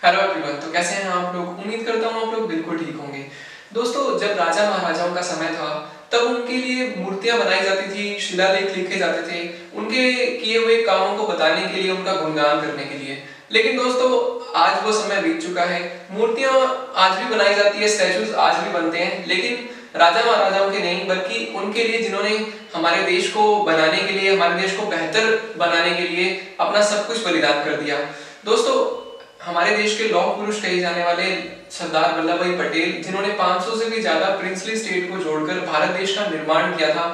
Hello everyone. तो कैसे हैं आप लोग? उम्मीद करता हूँ आप लोग बिल्कुल ठीक होंगे। दोस्तों, जब राजा महाराजाओं का समय था तब उनके लिए मूर्तियां बनाई जाती थी, शिलालेख लिखे जाते थे उनके किए हुए कामों को बताने के लिए, उनका गुणगान करने के लिए। लेकिन दोस्तों, आज वो समय बीत चुका है। मूर्तियां आज भी बनाई जाती है, स्टैचूज आज भी बनते हैं, लेकिन राजा महाराजाओं के नहीं, बल्कि उनके लिए जिन्होंने हमारे देश को बनाने के लिए, हमारे देश को बेहतर बनाने के लिए अपना सब कुछ बलिदान कर दिया। दोस्तों, हमारे देश के लौह पुरुष कहे जाने वाले सरदार वल्लभ भाई पटेल, जिन्होंने 500 से भी ज्यादा प्रिंसली स्टेट को जोड़कर भारत देश का निर्माण किया था,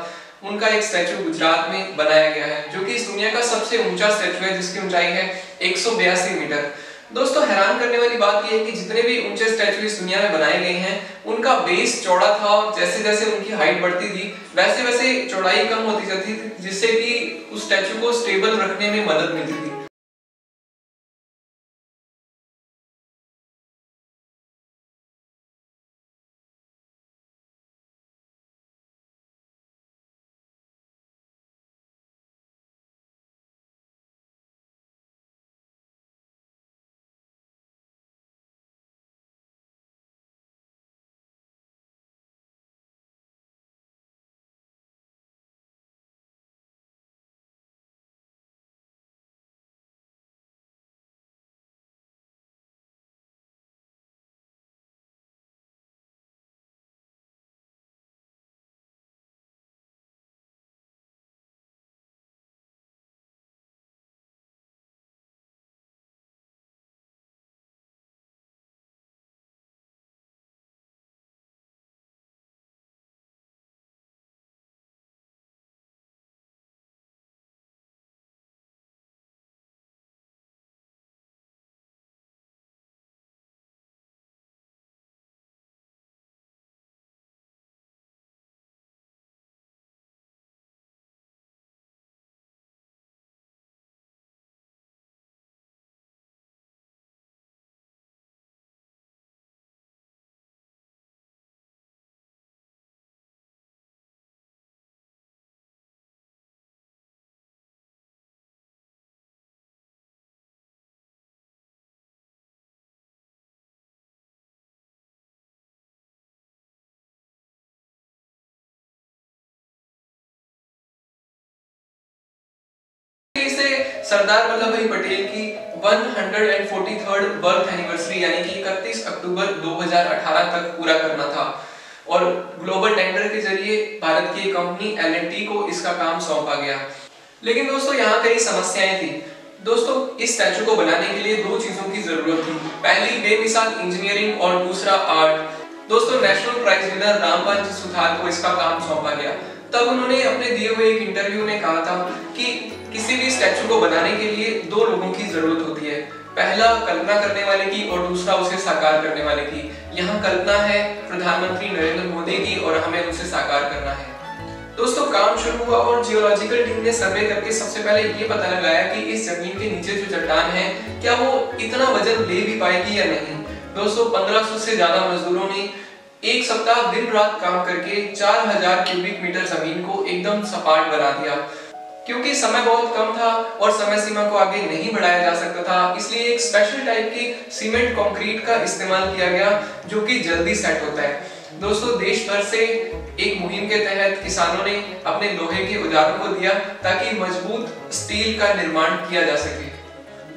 उनका एक स्टैचू गुजरात में बनाया गया है, जो कि इस दुनिया का सबसे ऊंचा स्टैचू है, जिसकी ऊंचाई है 182 मीटर। दोस्तों, हैरान करने वाली बात यह है कि जितने भी ऊंचे स्टैचू इस दुनिया में बनाए गए हैं, उनका बेस चौड़ा था और जैसे जैसे उनकी हाइट बढ़ती थी वैसे वैसे चौड़ाई कम होती जाती थी, जिससे कि उस स्टैचू को स्टेबल रखने में मदद मिलती थी। इसे सरदार वल्लभ भाई पटेल की 143rd बर्थ एनिवर्सरी यानी कि 31 अक्टूबर 2018 तक पूरा करना था और ग्लोबल टेंडर के जरिए भारत की कंपनी L&T को इसका काम सौंपा गया। लेकिन दोस्तों, यहाँ कई समस्याएं थी। दोस्तों, इस स्टैचू को बनाने के लिए दो चीजों की जरूरत थी। पहली बेमिसाल इंजीनियरिंग और दूसरा आर्ट। दोस्तों, national prize winner Rampal ji Suthar को इसका काम सौंपा गया। तब उन्होंने अपने दिए हुए एक इंटरव्यू में कहा था कि किसी भी स्टैचू को बनाने के लिए दो लोगों की जरूरत होती है, पहला कल्पना करने वाले की और दूसरा उसे साकार करने वाले की। यहाँ कल्पना है प्रधानमंत्री नरेंद्र मोदी की और हमें उसे साकार करना है। दोस्तों, काम शुरू हुआ और जियोलॉजिकल टीम ने सर्वे करके सबसे पहले ये पता लगाया कि इस जमीन के नीचे जो चट्टान है, क्या वो इतना वजन ले भी पाएगी या नहीं। दोस्तों, 1500 से ज्यादा मजदूरों ने एक सप्ताह दिन रात काम करके 4000 क्यूबिक मीटर जमीन को एकदम सपाट बना दिया। क्योंकि समय बहुत कम था और समय सीमा को आगे नहीं बढ़ाया जा सकता था, इसलिए एक स्पेशल टाइप की सीमेंट कंक्रीट का इस्तेमाल किया गया, जो कि जल्दी सेट होता है। दोस्तों, देश भर से एक मुहिम के तहत किसानों ने अपने लोहे के औजारों को दिया ताकि मजबूत स्टील का निर्माण किया जा सके।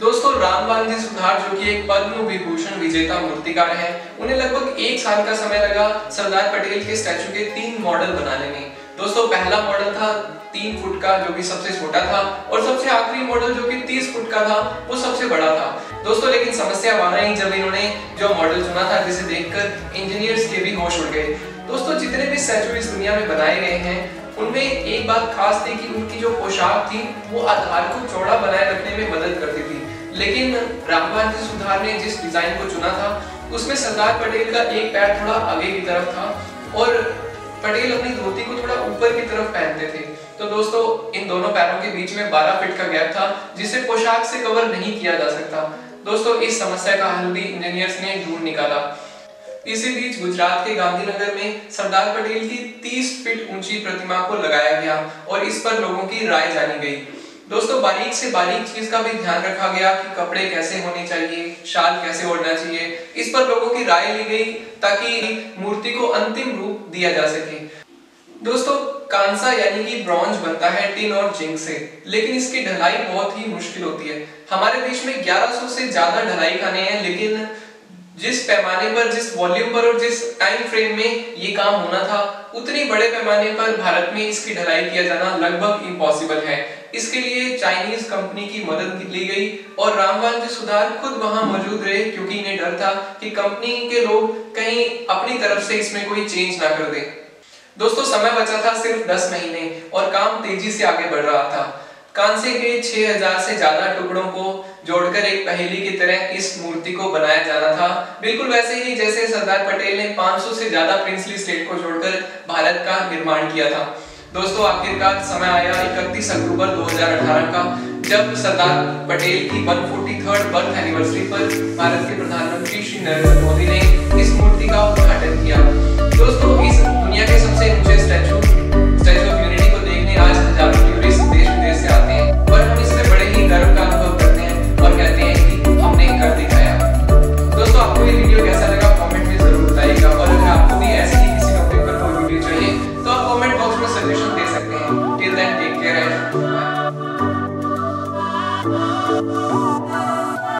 दोस्तों, रामपाल जी सुथार, जो कि एक पद्म विभूषण विजेता मूर्तिकार हैं, उन्हें लगभग 1 साल का समय लगा सरदार पटेल के स्टैचू के 3 मॉडल बनाने में। दोस्तों, पहला मॉडल था 3 फुट का, जो कि सबसे छोटा था, और सबसे आखिरी मॉडल जो कि 30 फुट का था, वो सबसे बड़ा था। दोस्तों, लेकिन समस्या वहां आई जब इन्होंने जो मॉडल चुना था, जिसे देखकर इंजीनियर्स के भी होश उड़ गए। दोस्तों, जितने भी स्टैचू इस दुनिया में बनाए गए हैं, उनमें एक बात खास थी कि उनकी जो पोशाक थी वो आधार को चौड़ा बनाए रखने में मदद करती थी। लेकिन रामपाल जी सुथार ने जिस डिजाइन को चुना था, उसमें सरदार पटेल का एक पैर थोड़ा आगे की तरफ था और पटेल अपनी धोती को थोड़ा ऊपर की तरफ पहनते थे। तो दोस्तों, इन दोनों पैरों के बीच में 12 फीट का गैप था, जिसे पोशाक से कवर नहीं किया जा सकता। दोस्तों, इस समस्या का हल भी इंजीनियर्स ने ढूंढ निकाला। इसी बीच गुजरात के गांधीनगर में सरदार पटेल की 30 फीट ऊंची प्रतिमा को लगाया गया और इस पर लोगों की राय जानी गई। दोस्तों बारीक से बारीक चीज का भी ध्यान रखा गया कि कपड़े कैसे होने चाहिए, शाल कैसे ओढ़ना चाहिए, इस पर लोगों की राय ली गई ताकि मूर्ति को अंतिम रूप दिया जा सके। दोस्तों कांसा यानी कि ब्रॉन्ज बनता है टिन और जिंक से, लेकिन इसकी ढलाई बहुत ही मुश्किल होती है। हमारे देश में 1100 से ज्यादा ढलाई खाने हैं, लेकिन जिस पैमाने पर, जिस वॉल्यूम पर और जिस टाइम फ्रेम में ये काम होना था, उतनी बड़े पैमाने पर भारत में इसकी ढलाई किया जाना लगभग इम्पॉसिबल है। इसके लिए चाइनीज कंपनी की मदद ली गई और रामवाल जी सुधार खुद वहां मौजूद रहे, क्योंकि इन्हें डर था कि कंपनी के लोग कहीं अपनी तरफ से इसमें कोई चेंज ना कर दे। दोस्तों समय बचा था सिर्फ 10 महीने और काम तेजी से आगे बढ़ रहा था। कांसे के 6000 से ज्यादा टुकड़ों को जोड़कर एक पहेली की तरह इस मूर्ति को बनाया जाना था, बिल्कुल वैसे ही जैसे सरदार पटेल ने 500 से ज्यादा प्रिंसली स्टेट को जोड़कर भारत का निर्माण किया था। दोस्तों आखिरकार समय आया 31 अक्टूबर 2018 का, जब सरदार पटेल की 143rd बर्थ एनिवर्सरी पर भारत के प्रधानमंत्री श्री नरेंद्र मोदी ने